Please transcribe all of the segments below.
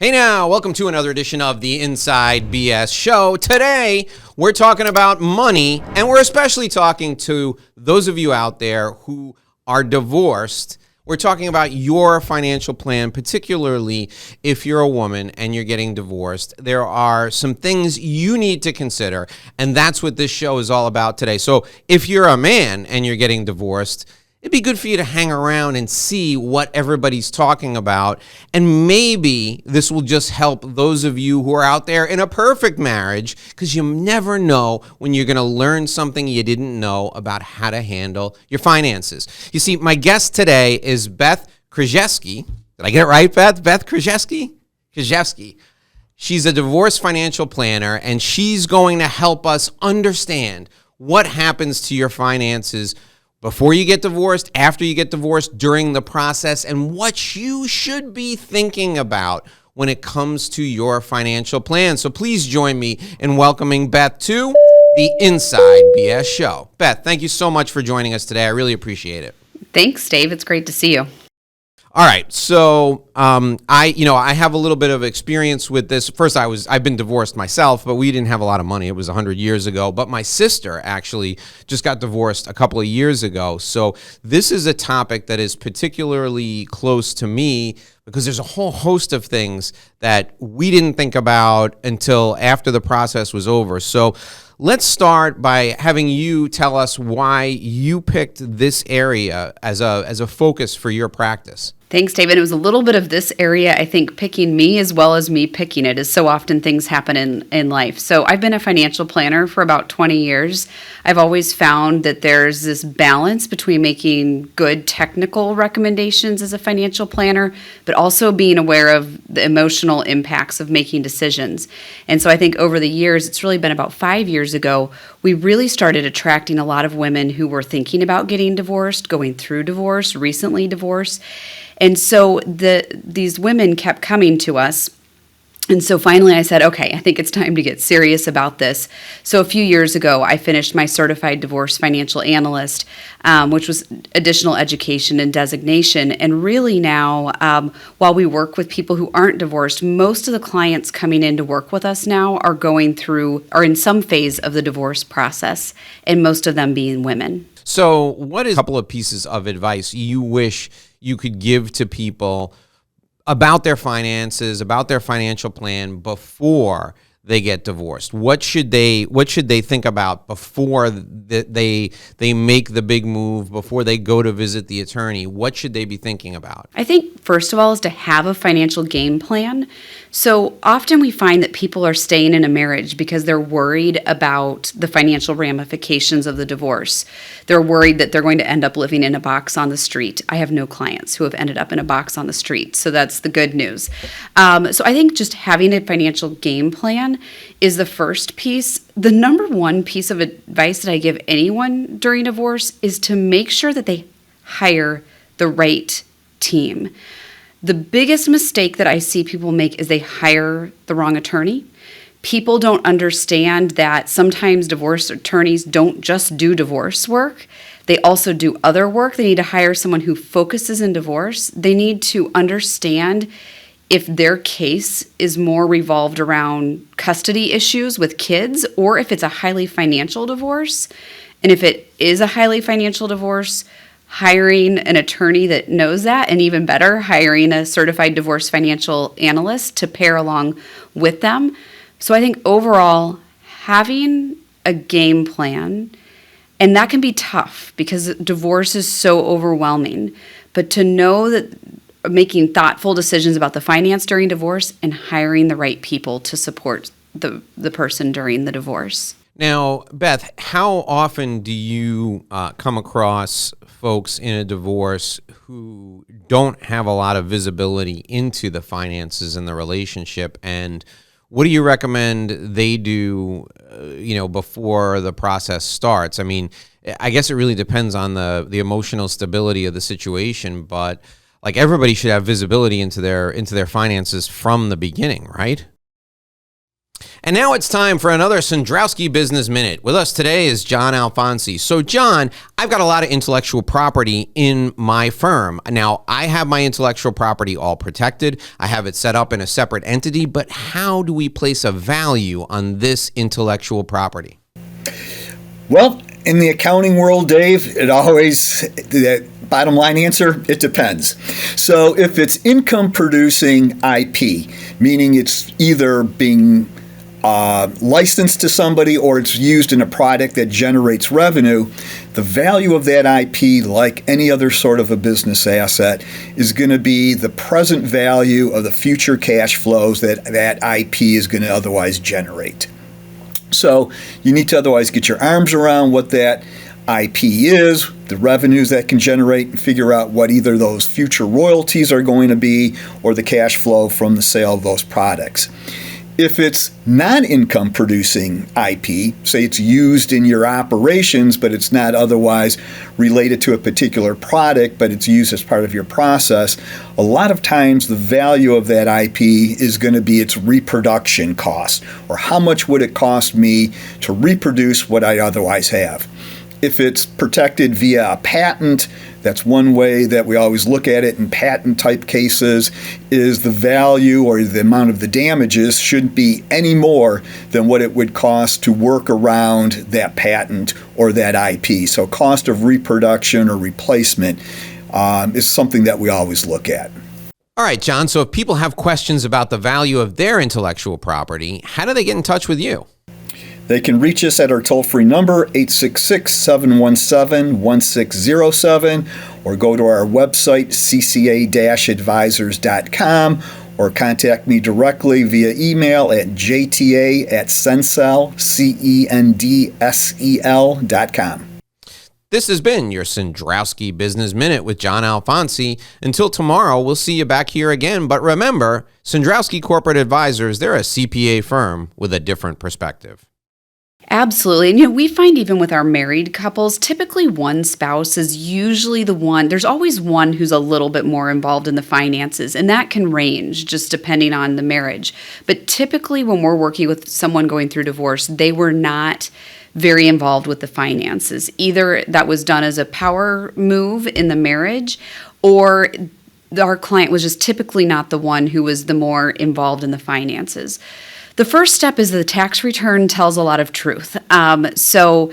Hey now, welcome to another edition of the Inside BS Show. Today, we're talking about money, and we're especially talking to those of you out there who are divorced. We're talking about your financial plan, particularly if you're a woman and you're getting divorced. There are some things you need to consider, and that's what this show is all about today. So if you're a man and you're getting divorced, it'd be good for you to hang around and see what everybody's talking about. And maybe this will just help those of you who are out there in a perfect marriage, because you never know when you're going to learn something you didn't know about how to handle your finances. You see, my guest today is Beth Krazewski. Did I get it right, Beth? Beth Krazewski? Krazewski. She's a divorce financial planner, and she's going to help us understand what happens to your finances before you get divorced, after you get divorced, during the process, and what you should be thinking about when it comes to your financial plan. So please join me in welcoming Beth to the Inside BS Show. Beth, thank you so much for joining us today. I really appreciate it. Thanks, Dave. It's great to see you. All right, so I have a little bit of experience with this. First, I've been divorced myself, but we didn't have a lot of money. It was 100 years ago. But my sister actually just got divorced a couple of years ago. So this is a topic that is particularly close to me because there's a whole host of things that we didn't think about until after the process was over. So let's start by having you tell us why you picked this area as a focus for your practice. Thanks, David. It was a little bit of this area, I think, picking me as well as me picking it, as so often things happen in life. So I've been a financial planner for about 20 years. I've always found that there's this balance between making good technical recommendations as a financial planner, but also being aware of the emotional impacts of making decisions. And so I think over the years, it's really been about 5 years ago, we really started attracting a lot of women who were thinking about getting divorced, going through divorce, recently divorced. And so these women kept coming to us. And so finally I said, okay, I think it's time to get serious about this. So a few years ago, I finished my certified divorce financial analyst, which was additional education and designation. And really now, while we work with people who aren't divorced, most of the clients coming in to work with us now are in some phase of the divorce process, and most of them being women. So what is a couple of pieces of advice you wish you could give to people about their finances, about their financial plan before they get divorced? What should they think about before they make the big move, before they go to visit the attorney? What should they be thinking about? I think first of all is to have a financial game plan. So often we find that people are staying in a marriage because they're worried about the financial ramifications of the divorce. They're worried that they're going to end up living in a box on the street. I have no clients who have ended up in a box on the street, so that's the good news. So I think just having a financial game plan is the first piece. The number one piece of advice that I give anyone during divorce is to make sure that they hire the right team. The biggest mistake that I see people make is they hire the wrong attorney. People don't understand that sometimes divorce attorneys don't just do divorce work. They also do other work. They need to hire someone who focuses in divorce. They need to understand if their case is more revolved around custody issues with kids, or if it's a highly financial divorce. And if it is a highly financial divorce, hiring an attorney that knows that, and even better, hiring a certified divorce financial analyst to pair along with them. So I think overall, having a game plan, and that can be tough because divorce is so overwhelming, but to know that making thoughtful decisions about the finance during divorce and hiring the right people to support the person during the divorce. Now, Beth, how often do you come across folks in a divorce who don't have a lot of visibility into the finances in the relationship, and what do you recommend they do, before the process starts? I mean, I guess it really depends on the emotional stability of the situation, but like everybody should have visibility into their finances from the beginning, right? And now it's time for another Sandrowski Business Minute. With us today is John Alfonsi. So John, I've got a lot of intellectual property in my firm. Now, I have my intellectual property all protected. I have it set up in a separate entity, but how do we place a value on this intellectual property? Well, in the accounting world, Dave, the bottom line answer, it depends. So if it's income producing IP, meaning it's either being licensed to somebody or it's used in a product that generates revenue, the value of that IP, like any other sort of a business asset, is going to be the present value of the future cash flows that that IP is going to otherwise generate. So you need to otherwise get your arms around what that IP is, the revenues that can generate, and figure out what either those future royalties are going to be or the cash flow from the sale of those products. If it's non-income producing IP, say it's used in your operations, but it's not otherwise related to a particular product, but it's used as part of your process, a lot of times the value of that IP is going to be its reproduction cost, or how much would it cost me to reproduce what I otherwise have. If it's protected via a patent, that's one way that we always look at it in patent type cases, is the value or the amount of the damages shouldn't be any more than what it would cost to work around that patent or that IP. So cost of reproduction or replacement is something that we always look at. All right, John, so if people have questions about the value of their intellectual property, how do they get in touch with you? They can reach us at our toll-free number, 866-717-1607, or go to our website, cca-advisors.com, or contact me directly via email at jta@cendsel.com. This has been your Sandrowski Business Minute with John Alfonsi. Until tomorrow, we'll see you back here again. But remember, Sandrowski Corporate Advisors, they're a CPA firm with a different perspective. Absolutely. And, we find even with our married couples, typically one spouse is usually the one, there's always one who's a little bit more involved in the finances, and that can range just depending on the marriage. But typically when we're working with someone going through divorce, they were not very involved with the finances. Either that was done as a power move in the marriage, or our client was just typically not the one who was the more involved in the finances. The first step is the tax return tells a lot of truth. So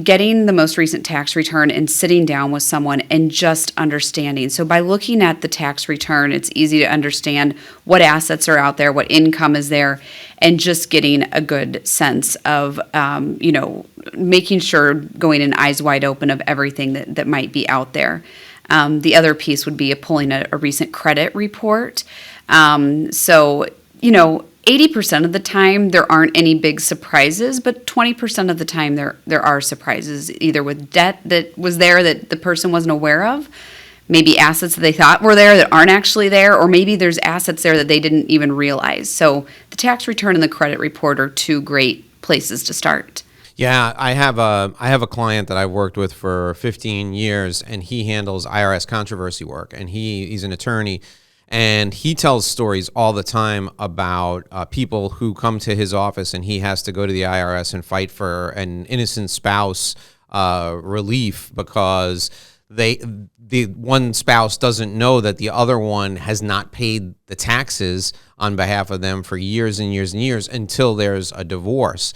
getting the most recent tax return and sitting down with someone and just understanding. So by looking at the tax return, it's easy to understand what assets are out there, what income is there, and just getting a good sense of, making sure going in eyes wide open of everything that might be out there. The other piece would be pulling a recent credit report. 80% of the time there aren't any big surprises, but 20% of the time there are surprises, either with debt that was there that the person wasn't aware of, maybe assets that they thought were there that aren't actually there, or maybe there's assets there that they didn't even realize. So the tax return and the credit report are two great places to start. Yeah, I have a client that I've worked with for 15 years, and he handles IRS controversy work, and he's an attorney. And he tells stories all the time about people who come to his office and he has to go to the IRS and fight for an innocent spouse relief because the one spouse doesn't know that the other one has not paid the taxes on behalf of them for years and years and years until there's a divorce.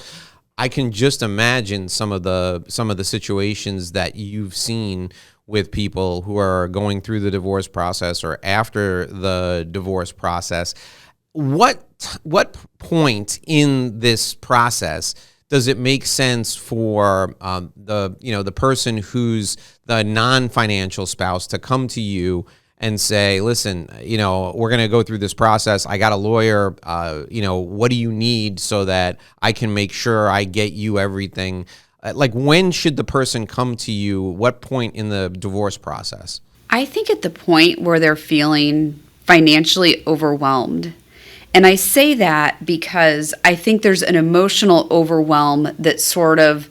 I can just imagine some of the situations that you've seen with people who are going through the divorce process or after the divorce process. What point in this process does it make sense for the person who's the non-financial spouse to come to you and say, listen, we're going to go through this process. I got a lawyer. What do you need so that I can make sure I get you everything? When should the person come to you? What point in the divorce process? I think at the point where they're feeling financially overwhelmed. And I say that because I think there's an emotional overwhelm that sort of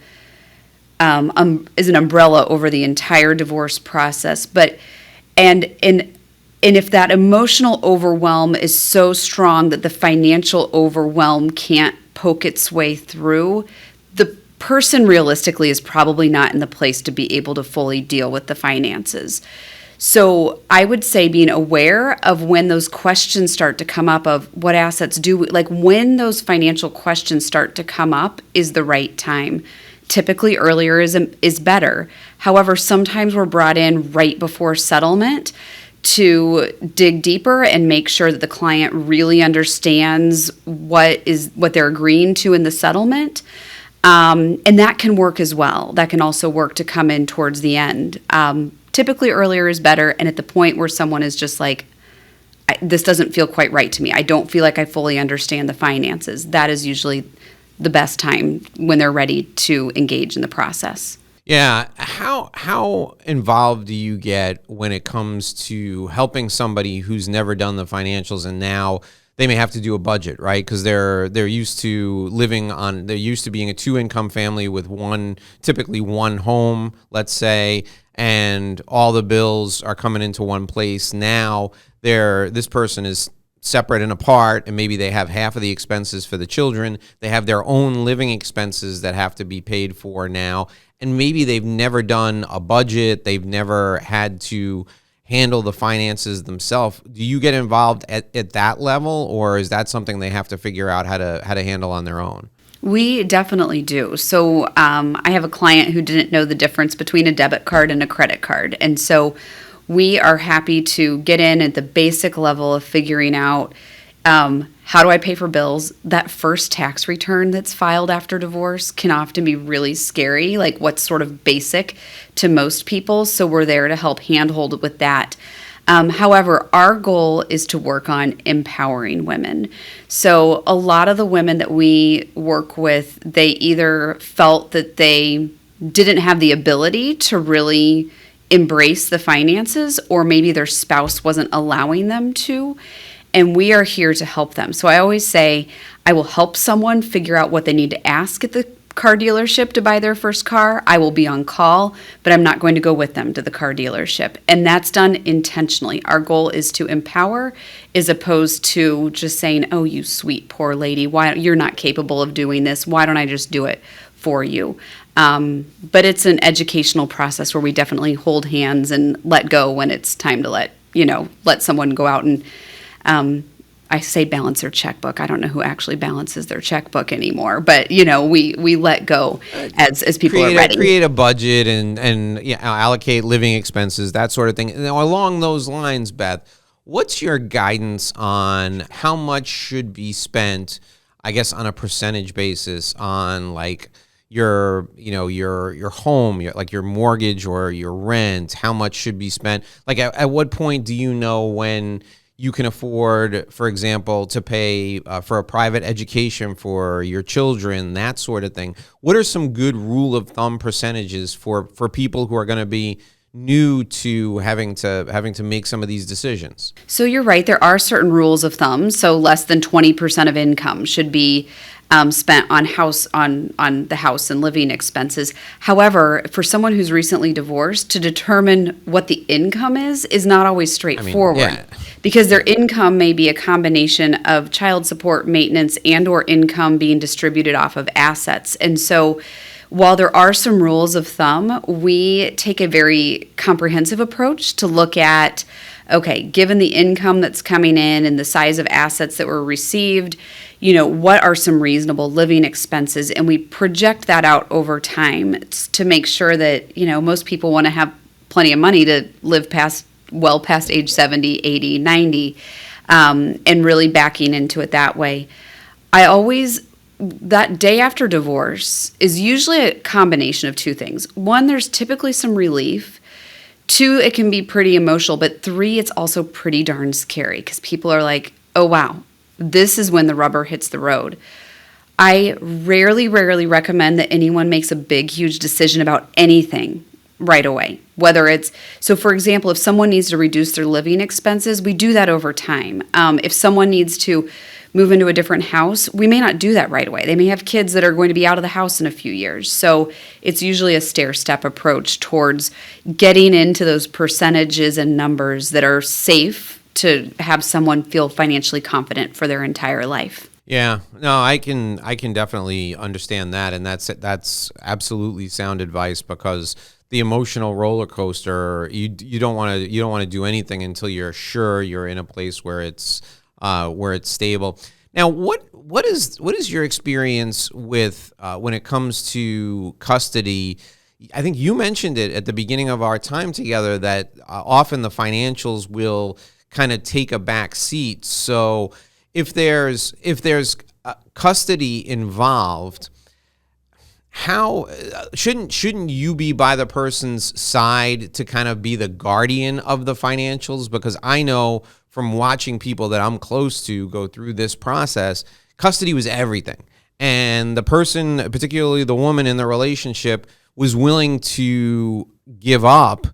is an umbrella over the entire divorce process. And if that emotional overwhelm is so strong that the financial overwhelm can't poke its way through, the person realistically is probably not in the place to be able to fully deal with the finances. So I would say being aware of when those questions start to come up of what assets do we, like when those financial questions start to come up is the right time. Typically earlier is better. However, sometimes we're brought in right before settlement to dig deeper and make sure that the client really understands what they're agreeing to in the settlement. And that can work as well. That can also work to come in towards the end. Typically earlier is better, and at the point where someone is just like, this doesn't feel quite right to me. I don't feel like I fully understand the finances. That is usually the best time when they're ready to engage in the process. Yeah. How involved do you get when it comes to helping somebody who's never done the financials and now they may have to do a budget, right? Because they're used to they're used to being a 2-income family with typically one home, let's say, and all the bills are coming into one place. Now this person is separate and apart, and maybe they have half of the expenses for the children. They have their own living expenses that have to be paid for now, and maybe they've never done a budget. They've never had to handle the finances themselves. Do you get involved at that level, or is that something they have to figure out how to handle on their own? We definitely do. So I have a client who didn't know the difference between a debit card and a credit card. And so we are happy to get in at the basic level of figuring out how do I pay for bills. That first tax return that's filed after divorce can often be really scary, like what's sort of basic to most people. So we're there to help handhold with that. However, our goal is to work on empowering women. So a lot of the women that we work with, they either felt that they didn't have the ability to really embrace the finances, or maybe their spouse wasn't allowing them to. And we are here to help them. So I always say, I will help someone figure out what they need to ask at the car dealership to buy their first car. I will be on call, but I'm not going to go with them to the car dealership. And that's done intentionally. Our goal is to empower as opposed to just saying, oh, you sweet poor lady, why you're not capable of doing this. Why don't I just do it for you? But it's an educational process where we definitely hold hands and let go when it's time to let someone go out and I say balance their checkbook. I don't know who actually balances their checkbook anymore, but we let go as people are ready. Create a budget and allocate living expenses, that sort of thing. Now, along those lines, Beth, what's your guidance on how much should be spent, I guess, on a percentage basis on like your home, your mortgage or your rent? How much should be spent? Like at what point do you know when you can afford, for example, to pay for a private education for your children, that sort of thing? What are some good rule of thumb percentages for people who are going to be new to having to make some of these decisions? So you're right. There are certain rules of thumb. So less than 20% of income should be spent on the house and living expenses. However, for someone who's recently divorced, to determine what the income is not always straightforward. Because their income may be a combination of child support, maintenance, and or income being distributed off of assets. And so while there are some rules of thumb, we take a very comprehensive approach to look at, okay, given the income that's coming in and the size of assets that were received, what are some reasonable living expenses? And we project that out over time to make sure that, most people want to have plenty of money to live past age 70, 80, 90, and really backing into it that way. That day after divorce is usually a combination of two things. One, there's typically some relief. Two, it can be pretty emotional. But three, it's also pretty darn scary because people are like, oh, wow, this is when the rubber hits the road. I rarely recommend that anyone makes a big, huge decision about anything right away. So for example, if someone needs to reduce their living expenses, we do that over time. If someone needs to move into a different house, we may not do that right away. They may have kids that are going to be out of the house in a few years. So it's usually a stair-step approach towards getting into those percentages and numbers that are safe to have someone feel financially confident for their entire life. Yeah, no, I can definitely understand that, and that's absolutely sound advice, because the emotional roller coaster, you don't want to do anything until you're sure you're in a place where it's stable. Now, what is your experience with when it comes to custody? I think you mentioned it at the beginning of our time together that often the financials will kind of take a back seat. So if there's custody involved, how shouldn't you be by the person's side to kind of be the guardian of the financials? Because I know from watching people that I'm close to go through this process, custody was everything. And the person, particularly the woman in the relationship, was willing to give up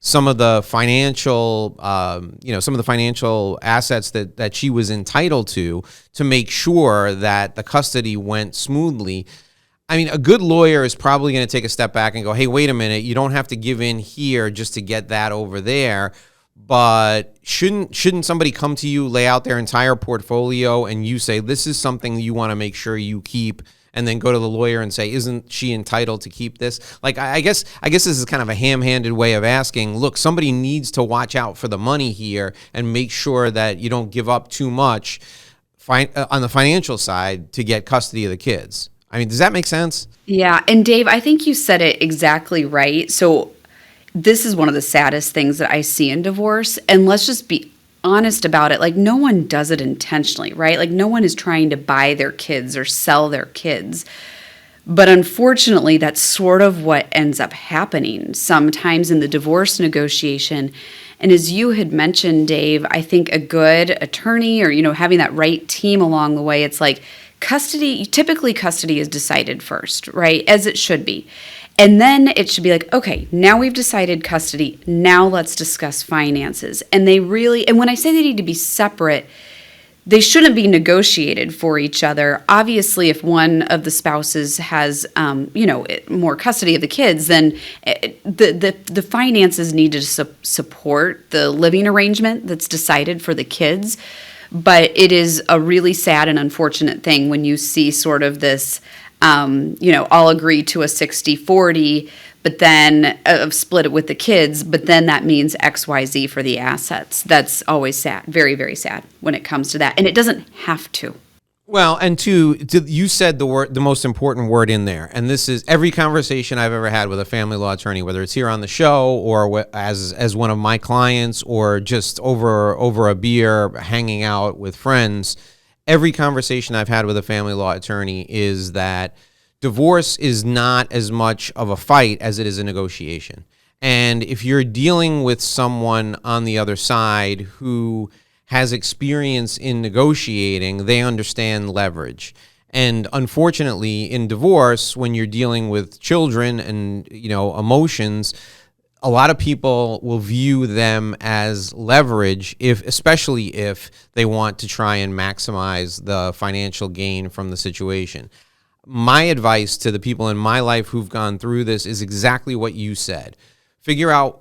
some of the financial, some of the financial assets that she was entitled to make sure that the custody went smoothly. I mean, a good lawyer is probably going to take a step back and go, hey, wait a minute, you don't have to give in here just to get that over there. But shouldn't somebody come to you, lay out their entire portfolio, and you say, this is something you want to make sure you keep, and then go to the lawyer and say, isn't she entitled to keep this? Like, I guess this is kind of a ham-handed way of asking, look, somebody needs to watch out for the money here and make sure that you don't give up too much on the financial side to get custody of the kids. I mean, does that make sense? Yeah. And Dave, I think you said it exactly right. So this is one of the saddest things that I see in divorce. And let's just be honest about it. Like, no one does it intentionally, right? Like, no one is trying to buy their kids or sell their kids. But unfortunately, that's sort of what ends up happening sometimes in the divorce negotiation. And as you had mentioned, Dave, I think a good attorney or, having that right team along the way, it's like typically custody is decided first, right? As it should be. And then it should be like, okay, now we've decided custody. Now let's discuss finances. And when I say they need to be separate, they shouldn't be negotiated for each other. Obviously, if one of the spouses has, more custody of the kids, then the finances need to support the living arrangement that's decided for the kids. But it is a really sad and unfortunate thing when you see sort of this, all agree to a 60-40, but then split it with the kids, but then that means XYZ for the assets. That's always sad, very, very sad when it comes to that. And it doesn't have to. Well, and you said the most important word in there, and this is every conversation I've ever had with a family law attorney, whether it's here on the show or as one of my clients or just over a beer hanging out with friends. Every conversation I've had with a family law attorney is that divorce is not as much of a fight as it is a negotiation. And if you're dealing with someone on the other side who has experience in negotiating, they understand leverage. And unfortunately, in divorce, when you're dealing with children and, emotions, a lot of people will view them as leverage, especially if they want to try and maximize the financial gain from the situation. My advice to the people in my life who've gone through this is exactly what you said. Figure out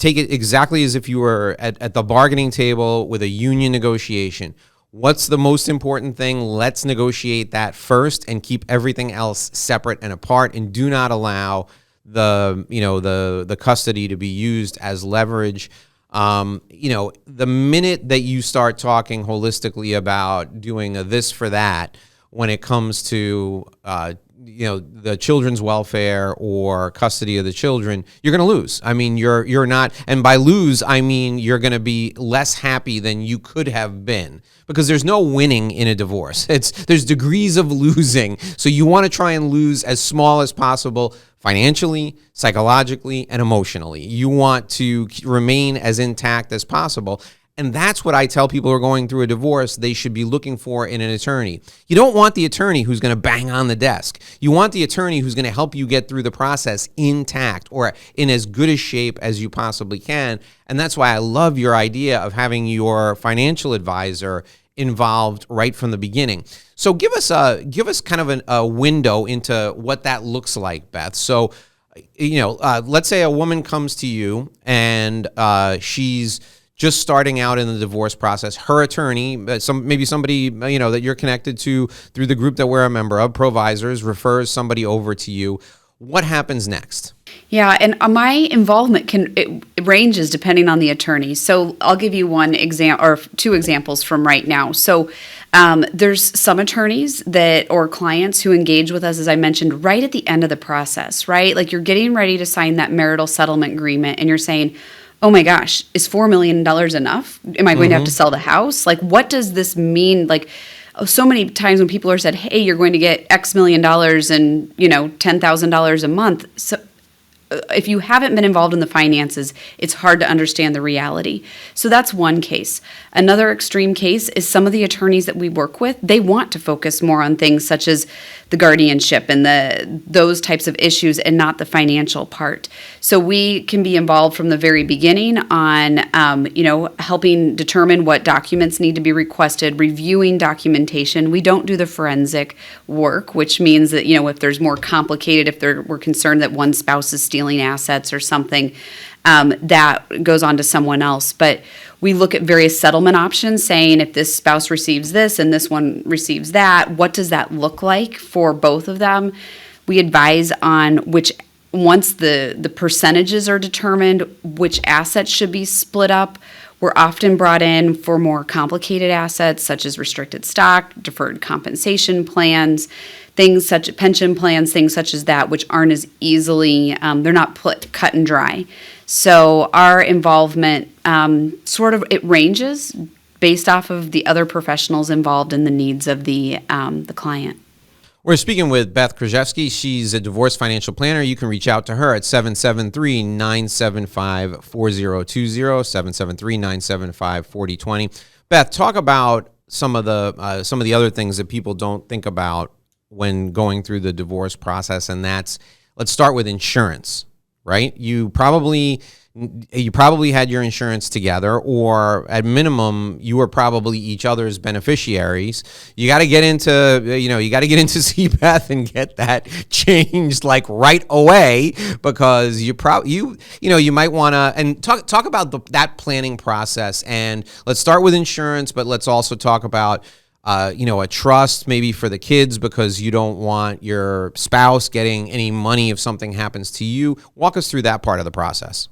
take it exactly as if you were at the bargaining table with a union negotiation. What's the most important thing? Let's negotiate that first and keep everything else separate and apart, and do not allow the custody to be used as leverage. The minute that you start talking holistically about doing a this for that when it comes to the children's welfare or custody of the children, you're going to lose. I mean, you're not, and by lose, I mean you're going to be less happy than you could have been, because there's no winning in a divorce. There's degrees of losing. So you want to try and lose as small as possible, financially, psychologically, and emotionally. You want to remain as intact as possible. And that's what I tell people who are going through a divorce they should be looking for in an attorney. You don't want the attorney who's going to bang on the desk. You want the attorney who's going to help you get through the process intact or in as good a shape as you possibly can. And that's why I love your idea of having your financial advisor involved right from the beginning. So give us kind of a window into what that looks like, Beth. So, let's say a woman comes to you and she's just starting out in the divorce process, her attorney, maybe somebody that you're connected to through the group that we're a member of, Provisors, refers somebody over to you. What happens next? Yeah, and my involvement it ranges depending on the attorney. So I'll give you one example or two examples from right now. So there's some attorneys or clients who engage with us, as I mentioned, right at the end of the process, right? Like you're getting ready to sign that marital settlement agreement and you're saying, oh my gosh, is $4 million enough? Am I going to have to sell the house? Like, what does this mean? Like, so many times when people are said, hey, you're going to get X million dollars and, $10,000 a month. So if you haven't been involved in the finances, it's hard to understand the reality. So that's one case. Another extreme case is some of the attorneys that we work with, they want to focus more on things such as the guardianship and those types of issues and not the financial part. So we can be involved from the very beginning on, helping determine what documents need to be requested, reviewing documentation. We don't do the forensic work, which means that, if there's more complicated, if we're concerned that one spouse is stealing assets or something, that goes on to someone else. But we look at various settlement options saying if this spouse receives this and this one receives that, what does that look like for both of them? We advise on once the percentages are determined, which assets should be split up. We're often brought in for more complicated assets such as restricted stock, deferred compensation plans, things such as pension plans, things such as that, which aren't as easily, they're not cut and dry. So our involvement it ranges based off of the other professionals involved in the needs of the client. We're speaking with Beth Krazewski. She's a divorce financial planner. You can reach out to her at 773-975-4020, 773-975-4020. Beth, talk about some of the other things that people don't think about when going through the divorce process, and let's start with insurance, right? You probably had your insurance together, or at minimum, you were probably each other's beneficiaries. You got to get into see Beth and get that changed like right away, because you might want to, and talk about that planning process. And let's start with insurance, but let's also talk about a trust maybe for the kids, because you don't want your spouse getting any money if something happens to you. Walk us through that part of the process.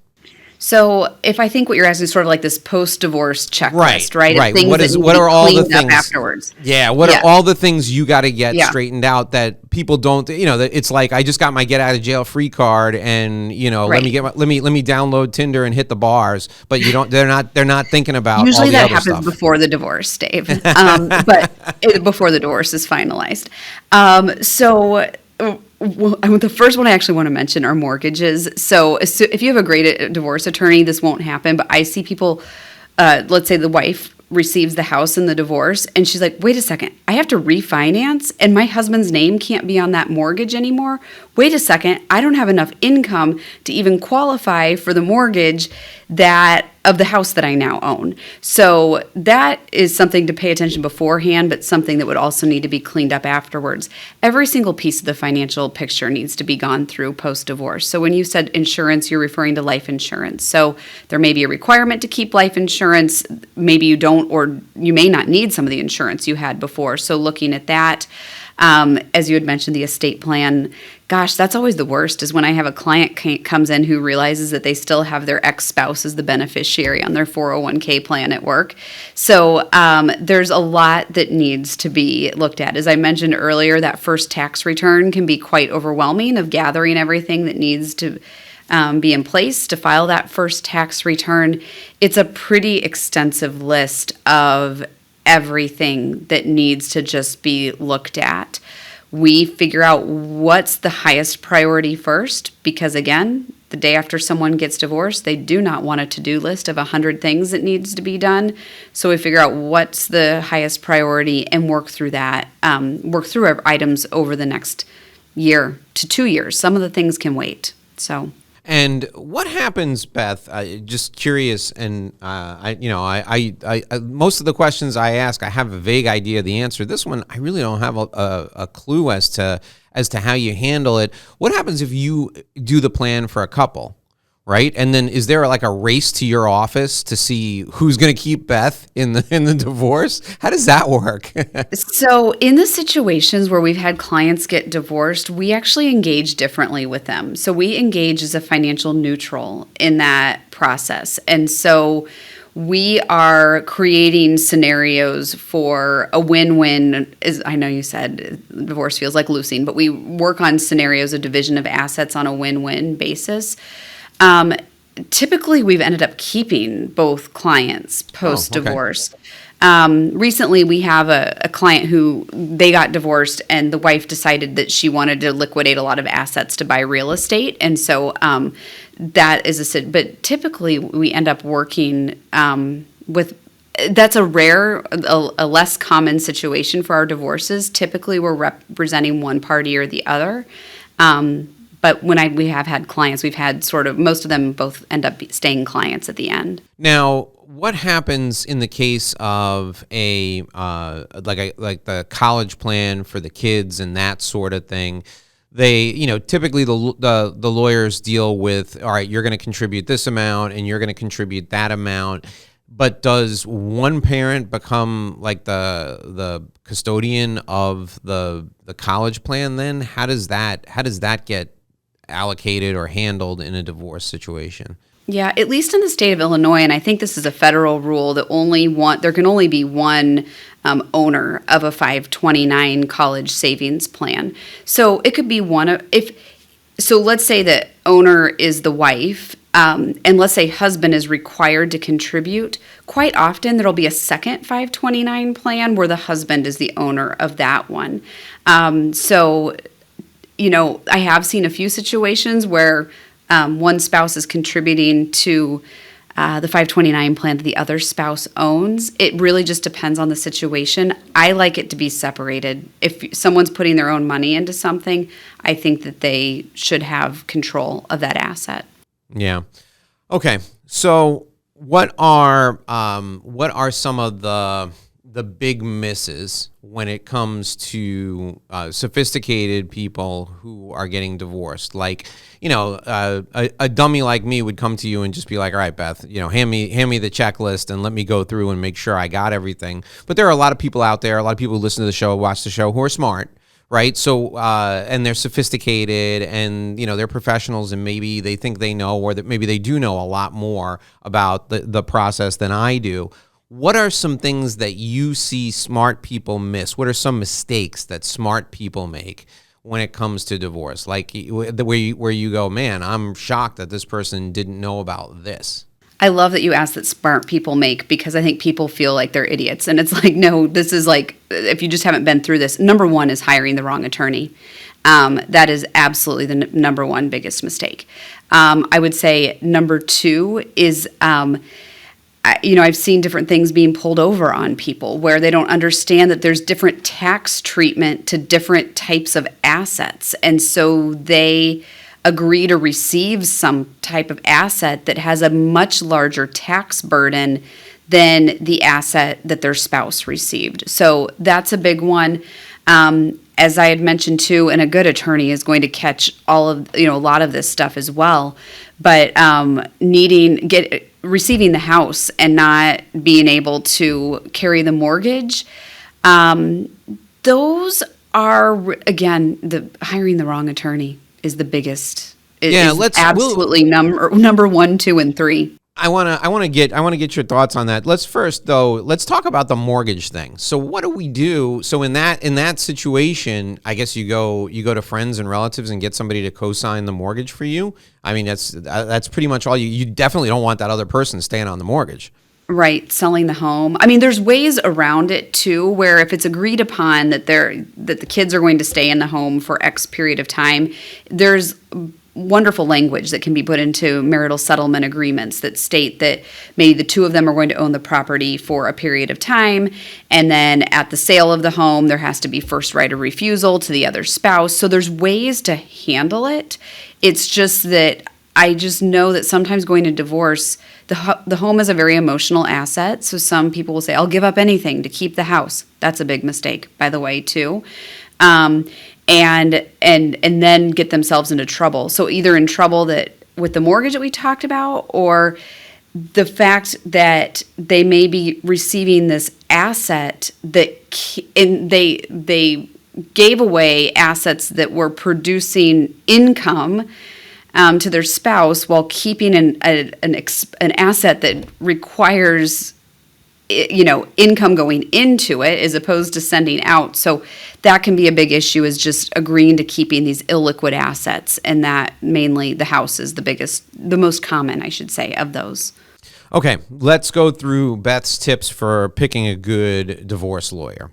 So if I think what you're asking is sort of like this post-divorce checklist, right? Right. Things What are all the things afterwards? Yeah. What are all the things you got to get straightened out that people don't? That it's like, I just got my get out of jail free card, and let me download Tinder and hit the bars. But they're not thinking about usually all the that other happens stuff before the divorce, Dave. But before the divorce is finalized. The first one I actually want to mention are mortgages. So if you have a great divorce attorney, this won't happen. But I see people, let's say the wife receives the house in the divorce, and she's like, wait a second, I have to refinance, and my husband's name can't be on that mortgage anymore. Wait a second, I don't have enough income to even qualify for the mortgage of the house that I now own. So that is something to pay attention beforehand, but something that would also need to be cleaned up afterwards. Every single piece of the financial picture needs to be gone through post-divorce. So when you said insurance, you're referring to life insurance. So there may be a requirement to keep life insurance. Maybe you don't, or you may not need some of the insurance you had before. So looking at that. As you had mentioned, the estate plan, gosh, that's always the worst, is when I have a client comes in who realizes that they still have their ex-spouse as the beneficiary on their 401k plan at work. So there's a lot that needs to be looked at. As I mentioned earlier, that first tax return can be quite overwhelming of gathering everything that needs to be in place to file that first tax return. It's a pretty extensive list of everything that needs to just be looked at. We figure out what's the highest priority first, because again, the day after someone gets divorced, they do not want a to-do list of 100 things that needs to be done. So we figure out what's the highest priority and work through that, work through our items over the next year to 2 years. Some of the things can wait. And what happens, Beth? Just curious, and I most of the questions I ask, I have a vague idea of the answer. This one, I really don't have a clue as to how you handle it. What happens if you do the plan for a couple, right? And then is there like a race to your office to see who's going to keep Beth in the divorce? How does that work? So, in the situations where we've had clients get divorced, we actually engage differently with them. So, we engage as a financial neutral in that process. And so, we are creating scenarios for a win-win. As I know you said divorce feels like losing, but we work on scenarios of division of assets on a win-win basis. Typically, we've ended up keeping both clients post-divorce. Recently, we have a client who they got divorced, and the wife decided that she wanted to liquidate a lot of assets to buy real estate, and so that is but typically we end up working with. That's a rare, a less common situation for our divorces. Typically, we're representing one party or the other. But when we have had clients, we've had sort of most of them both end up staying clients at the end. Now, what happens in the case of a like the college plan for the kids and that sort of thing? They, typically the lawyers deal with, all right, you're going to contribute this amount and you're going to contribute that amount. But does one parent become like the custodian of the college plan then? How does that get allocated or handled in a divorce situation? Yeah, at least in the state of Illinois, and I think this is a federal rule, that there can only be one owner of a 529 college savings plan. So it could be so let's say that owner is the wife, and let's say husband is required to contribute. Quite often there'll be a second 529 plan where the husband is the owner of that one. I have seen a few situations where one spouse is contributing to the 529 plan that the other spouse owns. It really just depends on the situation. I like it to be separated. If someone's putting their own money into something, I think that they should have control of that asset. Yeah. Okay. So what are some of the big misses when it comes to sophisticated people who are getting divorced? Like, a dummy like me would come to you and just be like, all right, Beth, hand me the checklist and let me go through and make sure I got everything. But there are a lot of people out there, a lot of people who listen to the show, watch the show, who are smart, right? So, and they're sophisticated and, they're professionals and maybe they think they know, or that maybe they do know a lot more about the process than I do. What are some things that you see smart people miss? What are some mistakes that smart people make when it comes to divorce? Like where you go, man, I'm shocked that this person didn't know about this. I love that you asked that smart people make, because I think people feel like they're idiots. And it's like, no, this is like, if you just haven't been through this, number one is hiring the wrong attorney. That is absolutely the number one biggest mistake. I would say number two is, I've seen different things being pulled over on people where they don't understand that there's different tax treatment to different types of assets. And so they agree to receive some type of asset that has a much larger tax burden than the asset that their spouse received. So that's a big one. As I had mentioned too, and a good attorney is going to catch all of, a lot of this stuff as well. But receiving the house and not being able to carry the mortgage, those are, again, the hiring the wrong attorney is the biggest. Absolutely number 1, 2, and 3. I want to get your thoughts on that. Let's talk about the mortgage thing. So what do we do? So in that situation, I guess you go to friends and relatives and get somebody to co-sign the mortgage for you. I mean, that's pretty much all you definitely don't want that other person staying on the mortgage. Right, selling the home. I mean, there's ways around it too, where if it's agreed upon that the kids are going to stay in the home for X period of time, there's wonderful language that can be put into marital settlement agreements that state that maybe the two of them are going to own the property for a period of time, and then at the sale of the home there has to be first right of refusal to the other spouse. So there's ways to handle it. It's just that I just know that sometimes going to divorce, the home is a very emotional asset. So some people will say, I'll give up anything to keep the house. That's a big mistake, by the way, too. And then get themselves into trouble. So either in trouble that with the mortgage that we talked about, or the fact that they may be receiving this asset and they gave away assets that were producing income to their spouse while keeping an asset that requires income going into it as opposed to sending out. So that can be a big issue, is just agreeing to keeping these illiquid assets, and that mainly the house is the most common, I should say, of those. Okay, let's go through Beth's tips for picking a good divorce lawyer.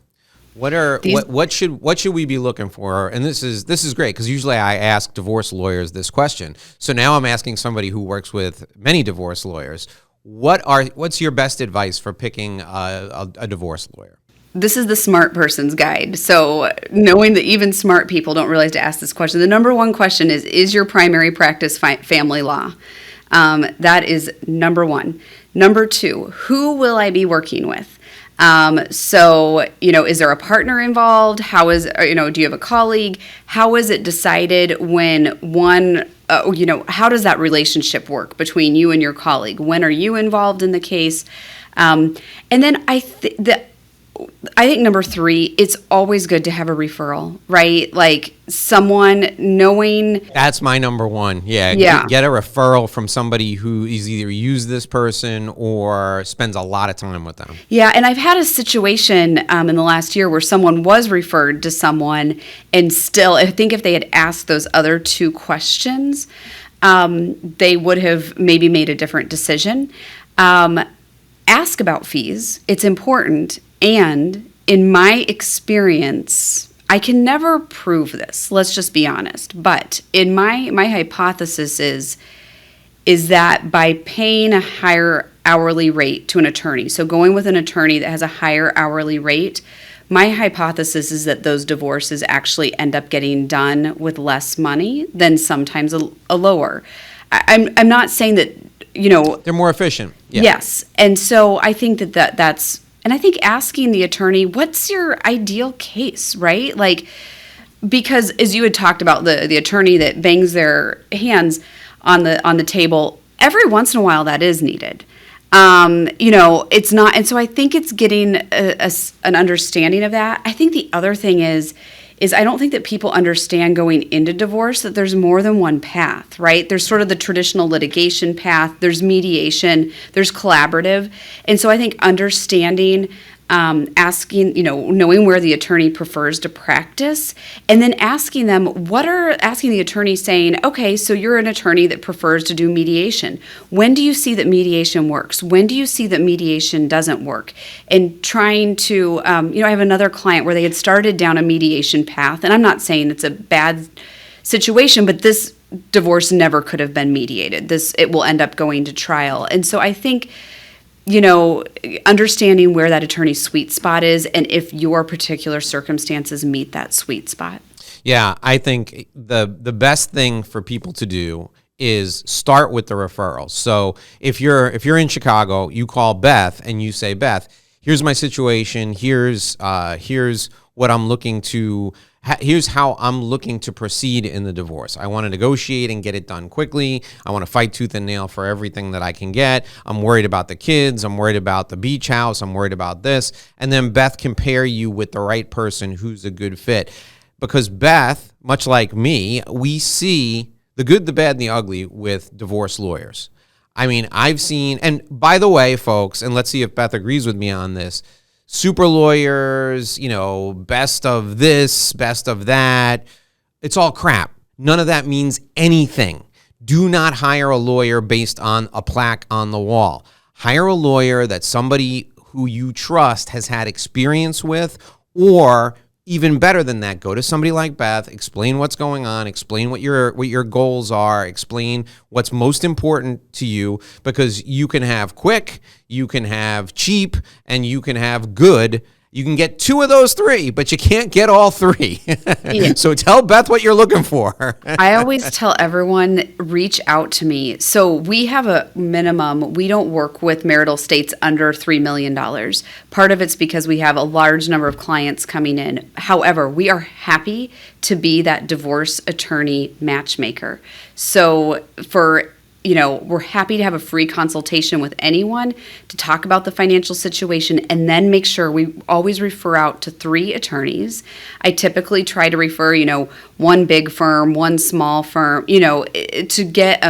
What should we be looking for? And this is great, because usually I ask divorce lawyers this question. So now I'm asking somebody who works with many divorce lawyers. What's your best advice for picking a divorce lawyer? This is the smart person's guide. So knowing that even smart people don't realize to ask this question. The number one question is your primary practice family law? That is number one. Number two, who will I be working with? So, is there a partner involved? Do you have a colleague? How is it decided when one, how does that relationship work between you and your colleague? When are you involved in the case? And then I think number three, it's always good to have a referral, right? Like someone knowing. That's my number one. Yeah. Get a referral from somebody who is either used this person or spends a lot of time with them. Yeah. And I've had a situation in the last year where someone was referred to someone, and still, I think if they had asked those other two questions, they would have maybe made a different decision. Ask about fees. It's important. And in my experience, I can never prove this. Let's just be honest. But in my hypothesis is that by paying a higher hourly rate to an attorney, so going with an attorney that has a higher hourly rate, my hypothesis is that those divorces actually end up getting done with less money than sometimes a lower. I'm not saying that, they're more efficient. Yeah. Yes. And so I think that's. And I think asking the attorney, what's your ideal case, right? Like, because as you had talked about, the attorney that bangs their hands on the table, every once in a while that is needed. It's not. And so I think it's getting an understanding of that. I think the other thing is I don't think that people understand going into divorce that there's more than one path, right? There's sort of the traditional litigation path, there's mediation, there's collaborative. And so I think understanding, asking, knowing where the attorney prefers to practice, and then asking them, asking the attorney saying, okay, so you're an attorney that prefers to do mediation. When do you see that mediation works? When do you see that mediation doesn't work? And trying to, I have another client where they had started down a mediation path, and I'm not saying it's a bad situation, but this divorce never could have been mediated. It will end up going to trial. And so I think, understanding where that attorney's sweet spot is and if your particular circumstances meet that sweet spot. Yeah, I think the best thing for people to do is start with the referrals. So if you're in Chicago, you call Beth and you say, Beth, here's my situation. Here's what I'm looking to. Here's how I'm looking to proceed in the divorce. I want to negotiate and get it done quickly. I want to fight tooth and nail for everything that I can get. I'm worried about the kids. I'm worried about the beach house. I'm worried about this. And then Beth can pair you with the right person who's a good fit. Because Beth, much like me, we see the good, the bad, and the ugly with divorce lawyers. I mean, I've seen, and by the way, folks, and let's see if Beth agrees with me on this, super lawyers, best of this, best of that. It's all crap. None of that means anything. Do not hire a lawyer based on a plaque on the wall. Hire a lawyer that somebody who you trust has had experience with, or even better than that, go to somebody like Beth, explain what's going on, explain what your goals are, explain what's most important to you, because you can have quick, you can have cheap, and you can have good. You can get two of those three, but you can't get all three. Yeah. So tell Beth what you're looking for. I always tell everyone, reach out to me. So we have a minimum. We don't work with marital estates under $3 million. Part of it's because we have a large number of clients coming in. However, we are happy to be that divorce attorney matchmaker. So for we're happy to have a free consultation with anyone to talk about the financial situation, and then make sure we always refer out to 3 attorneys. I typically try to refer, one big firm, one small firm, to get,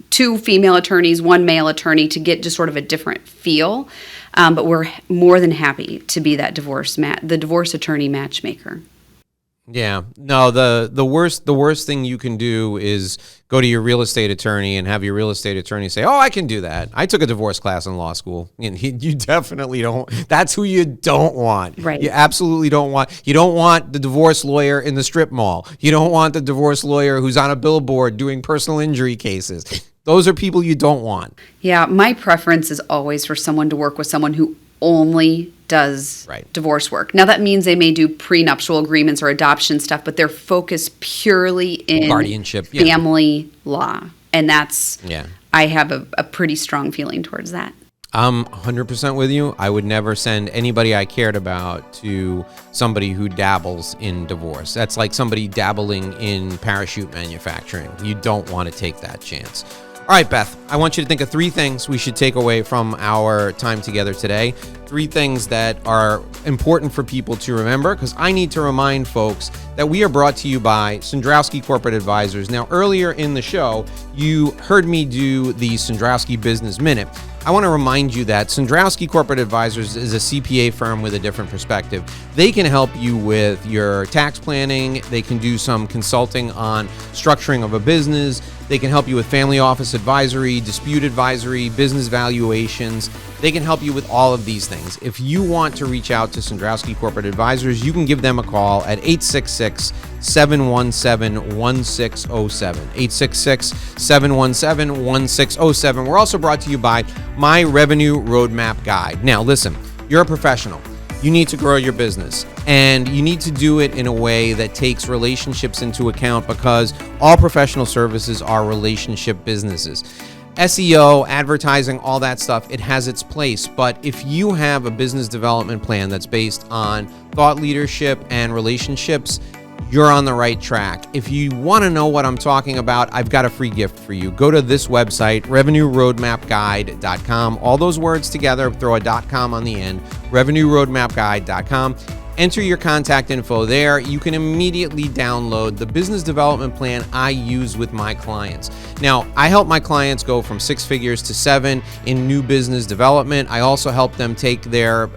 2 female attorneys, 1 male attorney, to get just sort of a different feel. But we're more than happy to be that the divorce attorney matchmaker. Yeah. No, the worst thing you can do is go to your real estate attorney and have your real estate attorney say, "Oh, I can do that. I took a divorce class in law school." And you definitely don't. That's who you don't want. Right. You absolutely don't want. You don't want the divorce lawyer in the strip mall. You don't want the divorce lawyer who's on a billboard doing personal injury cases. Those are people you don't want. Yeah, my preference is always for someone to work with someone who only does divorce work. Now, that means they may do prenuptial agreements or adoption stuff, but they're focused purely in guardianship, family law. And that's, I have a pretty strong feeling towards that. I'm 100% with you. I would never send anybody I cared about to somebody who dabbles in divorce. That's like somebody dabbling in parachute manufacturing. You don't want to take that chance. All right, Beth, I want you to think of 3 things we should take away from our time together today. 3 things that are important for people to remember, because I need to remind folks that we are brought to you by Sandrowski Corporate Advisors. Now, earlier in the show, you heard me do the Sandrowski Business Minute. I want to remind you that Sandrowski Corporate Advisors is a CPA firm with a different perspective. They can help you with your tax planning. They can do some consulting on structuring of a business. They can help you with family office advisory, dispute advisory, business valuations. They can help you with all of these things. If you want to reach out to Sandrowski Corporate Advisors, you can give them a call at 866-717-1607. 866-717-1607. We're also brought to you by My Revenue Roadmap Guide. Now, listen, you're a professional. You need to grow your business, and you need to do it in a way that takes relationships into account, because all professional services are relationship businesses. SEO, advertising, all that stuff, it has its place. But if you have a business development plan that's based on thought leadership and relationships, you're on the right track. If you want to know what I'm talking about, I've got a free gift for you. Go to this website, revenueroadmapguide.com. All those words together, throw a .com on the end, revenueroadmapguide.com. Enter your contact info there. You can immediately download the business development plan I use with my clients. Now, I help my clients go from 6 figures to 7 in new business development. I also help them take their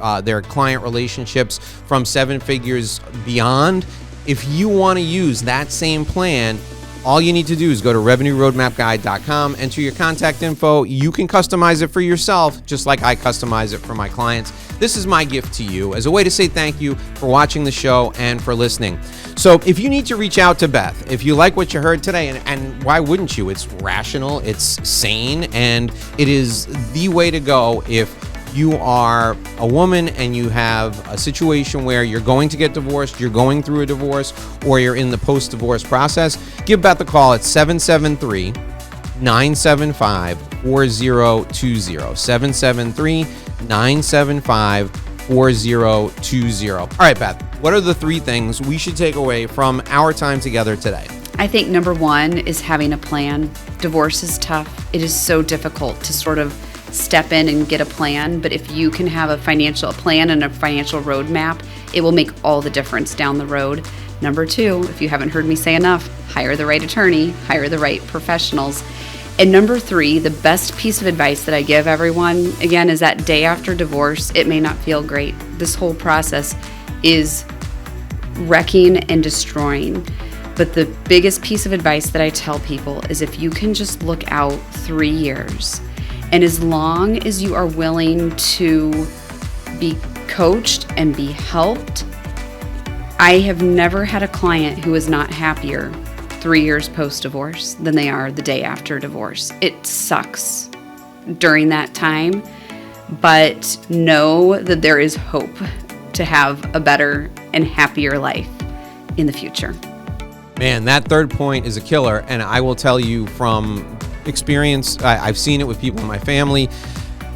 client relationships from 7 figures beyond. If you want to use that same plan, all you need to do is go to revenueroadmapguide.com, enter your contact info. You can customize it for yourself, just like I customize it for my clients. This is my gift to you as a way to say thank you for watching the show and for listening. So if you need to reach out to Beth, if you like what you heard today, and why wouldn't you? It's rational, it's sane, and it is the way to go if you are a woman and you have a situation where you're going to get divorced, you're going through a divorce, or you're in the post-divorce process. Give Beth a call at 773-975-4020. 773-975-4020. All right, Beth, what are the 3 things we should take away from our time together today? I think number 1 is having a plan. Divorce is tough. It is so difficult to sort of step in and get a plan, but if you can have a financial plan and a financial roadmap, it will make all the difference down the road. Number 2, if you haven't heard me say enough, hire the right attorney, hire the right professionals. And number 3, the best piece of advice that I give everyone, again, is that day after divorce, it may not feel great. This whole process is wrecking and destroying. But the biggest piece of advice that I tell people is if you can just look out 3 years, and as long as you are willing to be coached and be helped, I have never had a client who is not happier 3 years post-divorce than they are the day after divorce. It sucks during that time, but know that there is hope to have a better and happier life in the future. Man, that 3rd point is a killer, and I will tell you from experience, I've seen it with people in my family.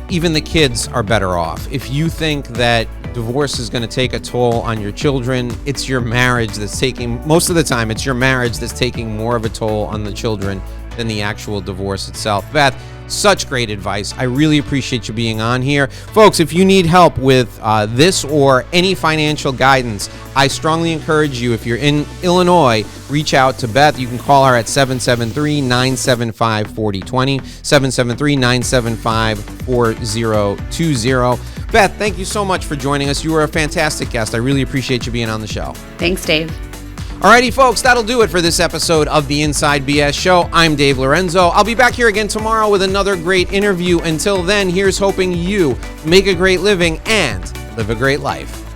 Even the kids are better off. If you think that divorce is going to take a toll on your children, it's your marriage that's taking, most of the time, it's your marriage that's taking more of a toll on the children than the actual divorce itself. Beth, such great advice. I really appreciate you being on here. Folks, if you need help with this or any financial guidance, I strongly encourage you, if you're in Illinois, reach out to Beth. You can call her at 773-975-4020, 773-975-4020. Beth, thank you so much for joining us. You were a fantastic guest. I really appreciate you being on the show. Thanks, Dave. Alrighty, folks, that'll do it for this episode of the Inside BS Show. I'm Dave Lorenzo. I'll be back here again tomorrow with another great interview. Until then, here's hoping you make a great living and live a great life.